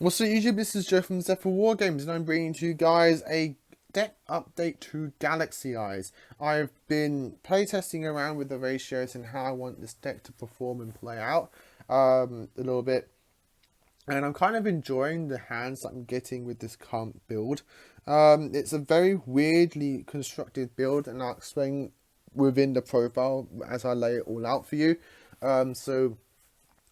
What's up YouTube, this is Joe from Zephyr War Games and I'm bringing to you guys a deck update to Galaxy Eyes. I've been playtesting around with the ratios and how I want this deck to perform and play out a little bit. And I'm kind of enjoying the hands that I'm getting with this current build. It's a very weirdly constructed build and I'll explain within the profile as I lay it all out for you. So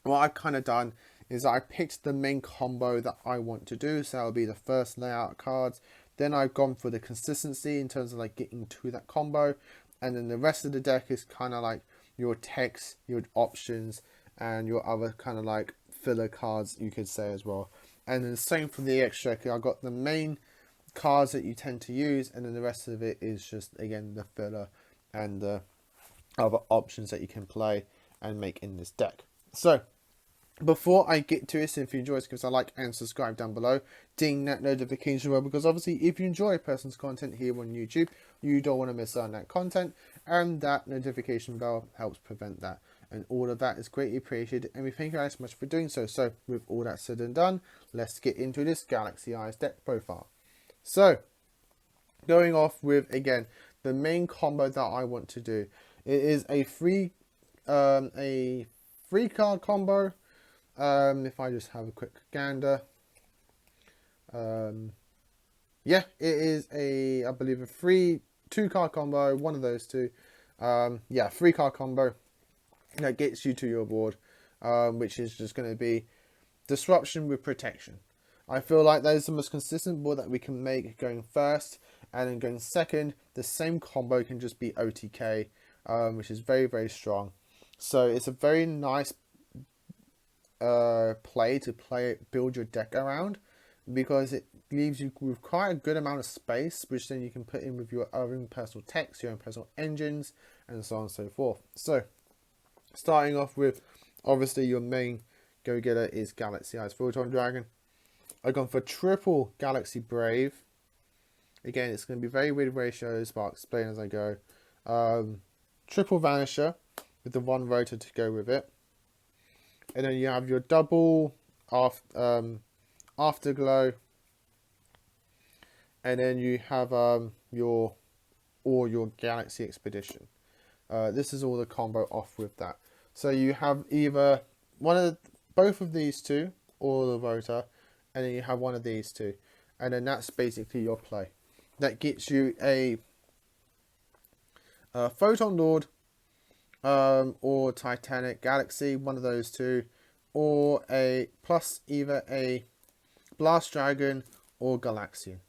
what I've kind of done is I picked the main combo that I want to do, so that'll be the first layout cards. Then I've gone for the consistency in terms of like getting to that combo, and then the rest of the deck is kind of like your text, your options, and your other kind of like filler cards you could say as well. And then the same for the extra. I've got the main cards that you tend to use, and then the rest of it is just again the filler and the other options that you can play and make in this deck. So before I get to this, if you enjoy this, give us a like and subscribe down below. Ding that notification bell, because obviously if you enjoy a person's content here on YouTube, you don't want to miss out on that content, and that notification bell helps prevent that. And all of that is greatly appreciated, and we thank you guys so much for doing so. So with all that said and done, let's get into this Galaxy Eyes deck profile. So going off with again the main combo that I want to do, it is a free card combo. If I just have a quick gander, yeah, it is I believe a free 2-card combo, one of those two. Yeah, 3-card combo that gets you to your board, which is just going to be disruption with protection. I feel like that is the most consistent board that we can make going first, and then going second, the same combo can just be OTK, which is very, very strong. So it's a very nice build your deck around, because it leaves you with quite a good amount of space, which then you can put in with your own personal text, your own personal engines, and so on and so forth. So starting off with obviously your main go-getter is Galaxy Eyes Photon Dragon. I've gone for triple Galaxy Brave. Again, it's going to be very weird ratios, but I'll explain as I go. Triple Vanisher with the 1 rotor to go with it. And then you have your double Afterglow, and then you have your Galaxy Expedition. This is all the combo off with that. So you have either both of these two, or the rotor, and then you have one of these two, and then that's basically your play. That gets you a Photon Lord, or Titanic Galaxy, one of those two, or either a Blast Dragon or Galaxian,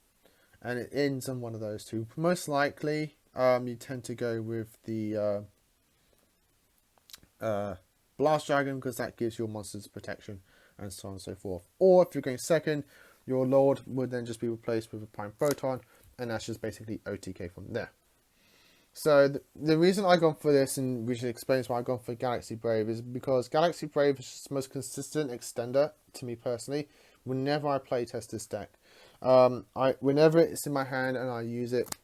and it ends on one of those two. Most likely, you tend to go with the Blast Dragon, because that gives your monsters protection and so on and so forth. Or if you're going second, your Lord would then just be replaced with a Prime Photon, and that's just basically OTK from there. So the reason I've gone for this, and which explains why I've gone for Galaxy Brave, is because Galaxy Brave is just the most consistent extender to me personally whenever I play test this deck. Whenever it's in my hand and I use it,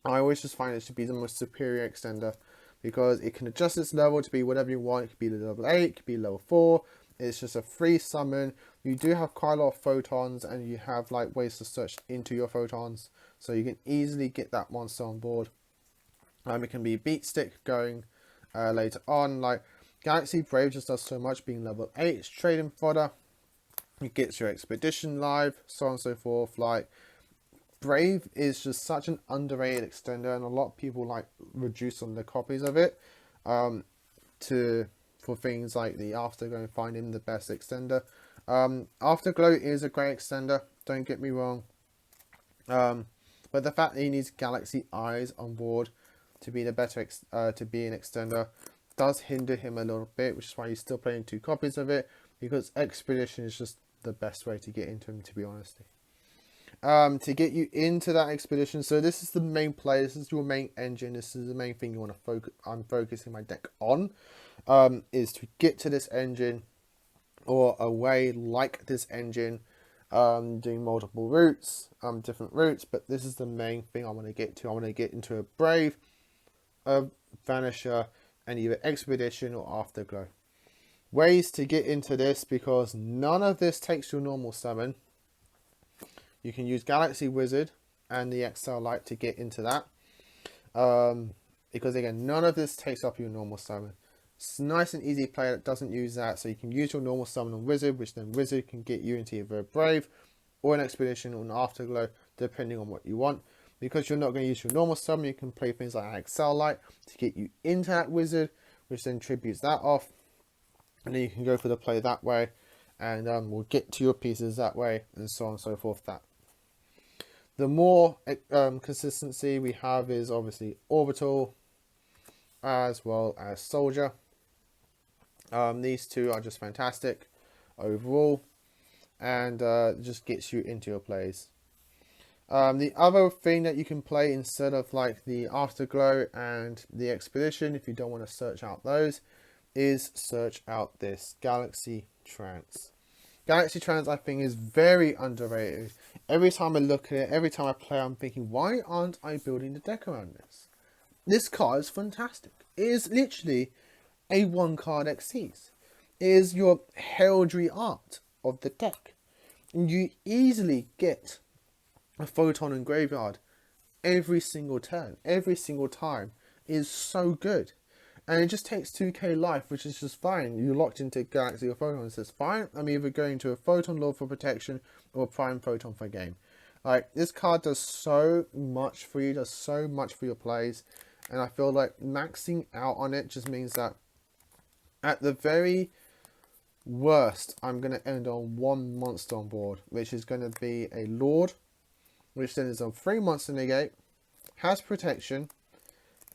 I always just find it to be the most superior extender, because it can adjust its level to be whatever you want. It could be level 8, it could be level 4. It's just a free summon. You do have quite a lot of photons, and you have like ways to search into your photons, so you can easily get that monster on board. It can be beat stick going later on. Like Galaxy Brave just does so much, being level 8, it's trading fodder. It gets your expedition live, so on and so forth. Like Brave is just such an underrated extender, and a lot of people like reduce on the copies of it for things like the Afterglow and find him the best extender. Afterglow is a great extender, don't get me wrong, but the fact that he needs Galaxy Eyes on board to be the better to be an extender does hinder him a little bit, which is why he's still playing 2 copies of it, because Expedition is just the best way to get into him, to be honest. To get you into that Expedition, so this is the main play, this is your main engine, this is the main thing you want to focus. I'm focusing my deck on, is to get to this engine, or a way like this engine, doing multiple routes, different routes, but this is the main thing I want to get to. I want to get into a Brave, a Vanisher, and either Expedition or Afterglow. ways to get into this, because none of this takes your normal summon. You can use Galaxy Wizard and the XL Light to get into that. Because again, none of this takes up your normal summon. It's nice and easy play that doesn't use that, so you can use your normal summon on Wizard, which then Wizard can get you into either a Brave or an Expedition or an Afterglow, depending on what you want. Because you're not going to use your normal summon, you can play things like XL Light to get you into that Wizard, which then tributes that off. And then you can go for the play that way, and we'll get to your pieces that way, and so on and so forth. That the more consistency we have is obviously Orbital, as well as Soldier. These two are just fantastic overall, and just gets you into your plays. The other thing that you can play instead of like the Afterglow and the Expedition, if you don't want to search out those, is search out this Galaxy Trance. Galaxy Trance, I think, is very underrated. Every time I look at it, every time I play, I'm thinking, why aren't I building the deck around this? This card is fantastic. It is literally a one card Xyz. It is your heraldry art of the deck. And you easily get a photon and graveyard every single turn, every single time. It is so good. And it just takes 2k life, which is just fine. You're locked into Galaxy or Photon, so it's fine. I'm either going to a Photon Lord for protection or a Prime Photon for game. Like, this card does so much for you, does so much for your plays. And I feel like maxing out on it just means that at the very worst, I'm going to end on one monster on board, which is going to be a Lord, which then is on 3 monster negate, has protection,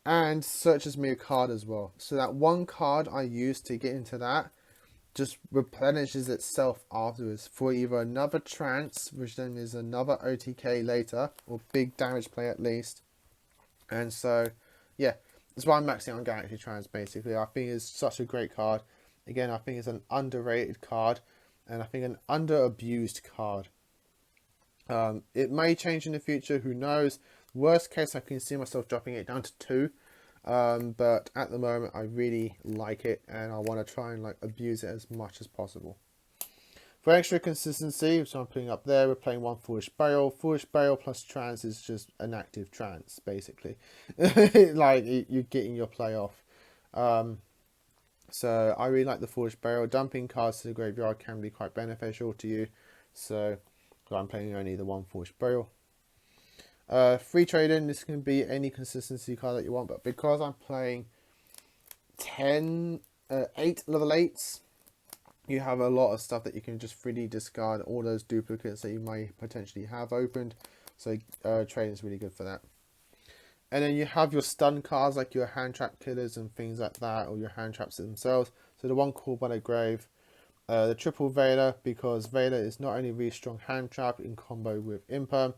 and searches me a card as well. So that one card I use to get into that just replenishes itself afterwards for either another trance, which then is another OTK later, or big damage play at least. And so, yeah, that's why I'm maxing on Galaxy Trance basically. I think it's such a great card. Again, I think it's an underrated card, and I think an under-abused card. It may change in the future, who knows. Worst case, I can see myself dropping it down to 2. But at the moment, I really like it, and I want to try and like abuse it as much as possible. For extra consistency, which I'm putting up there, we're playing one Foolish Burial. Foolish Burial plus Trance is just an active Trance, basically. Like, you're getting your play off. So I really like the Foolish Burial. Dumping cards to the graveyard can be quite beneficial to you. So I'm playing only the one Foolish Burial. Free trading, this can be any consistency card that you want, but because I'm playing 8 level 8s, you have a lot of stuff that you can just freely discard, all those duplicates that you may potentially have opened. So trading is really good for that. And then you have your stun cards, like your hand trap killers and things like that, or your hand traps themselves. So the one called by the grave, the triple Vader, because Vader is not only a really strong hand trap in combo with Imperm.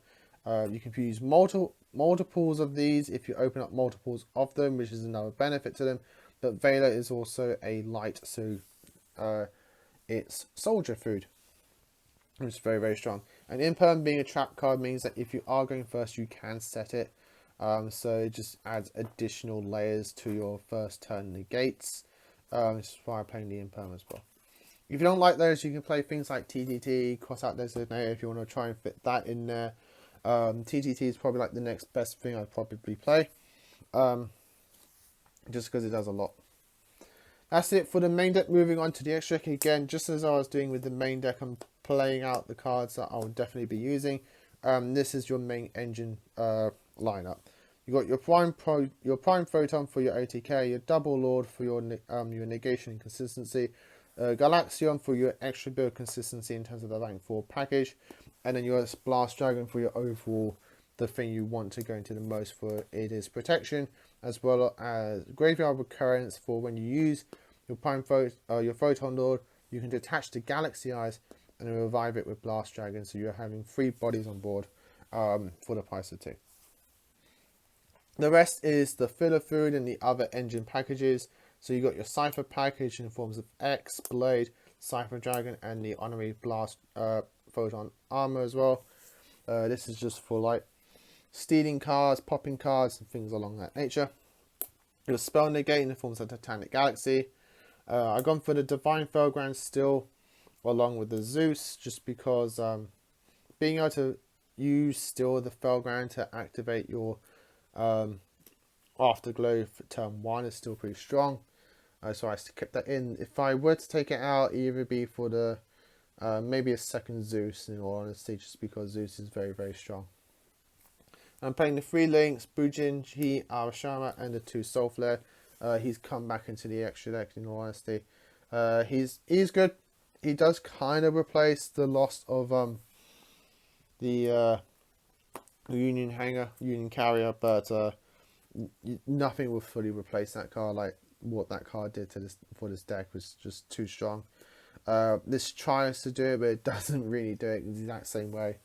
You can use multiples of these if you open up multiples of them, which is another benefit to them. But Vader is also a light, so it's soldier food, which is very, very strong. And Imperm being a trap card means that if you are going first, you can set it. So it just adds additional layers to your first turn negates. Which is why I'm playing the Imperm as well. If you don't like those, you can play things like TTT, Cross Out Designator, if you want to try and fit that in there. TTT is probably like the next best thing I'd probably play, just because it does a lot. That's it for the main deck. Moving on to the extra deck again, just as I was doing with the main deck, I'm playing out the cards that I'll definitely be using. This is your main engine lineup. You got your prime photon for your OTK, your double lord for your negation and consistency, Galaxion for your extra build consistency in terms of the rank 4 package, and then your Blast Dragon for your overall, the thing you want to go into the most for it is protection, as well as graveyard recurrence for when you use your your Photon Lord, you can detach the Galaxy Eyes and then revive it with Blast Dragon, so you're having 3 bodies on board for the price of 2. The rest is the filler food and the other engine packages. So you got your Cypher package in forms of X, Blade, Cypher Dragon, and the Honorary Blast Photon Armor as well. This is just for like stealing cards, popping cards, and things along that nature. Your Spell Negate in the forms of Titanic Galaxy. I've gone for the Divine Felgrand still, along with the Zeus, just because being able to use still the Felgrand to activate your Afterglow for turn 1 is still pretty strong. So I kept that in. If I were to take it out, either be for the maybe a second Zeus, in all honesty, just because Zeus is very, very strong. I'm playing the 3 links, Bujin, Ji, Arashama, and the 2 Soul Flare. He's come back into the extra deck, in all honesty. He's good. He does kind of replace the loss of the Union Carrier, but nothing will fully replace that card. Like what that card did to this deck was just too strong. This tries to do it, but it doesn't really do it the exact same way.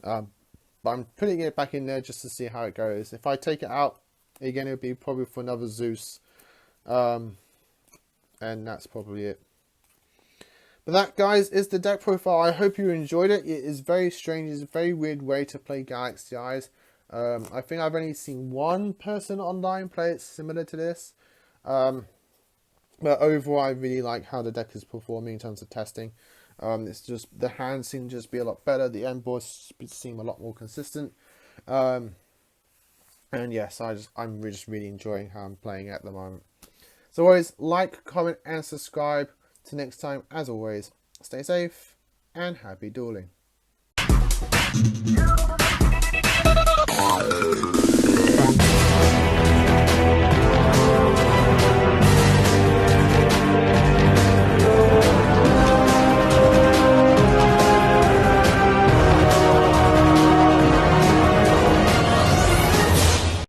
But I'm putting it back in there just to see how it goes. If I take it out, again, it'll be probably for another Zeus. And that's probably it. But that, guys, is the deck profile. I hope you enjoyed it. It is very strange. It's a very weird way to play Galaxy Eyes. I think I've only seen one person online play it similar to this. But overall, I really like how the deck is performing in terms of testing. It's just the hands seem to just be a lot better. The end boards seem a lot more consistent. And yes, I'm just really enjoying how I'm playing at the moment. So always like, comment, and subscribe. Till next time, as always, stay safe and happy dueling.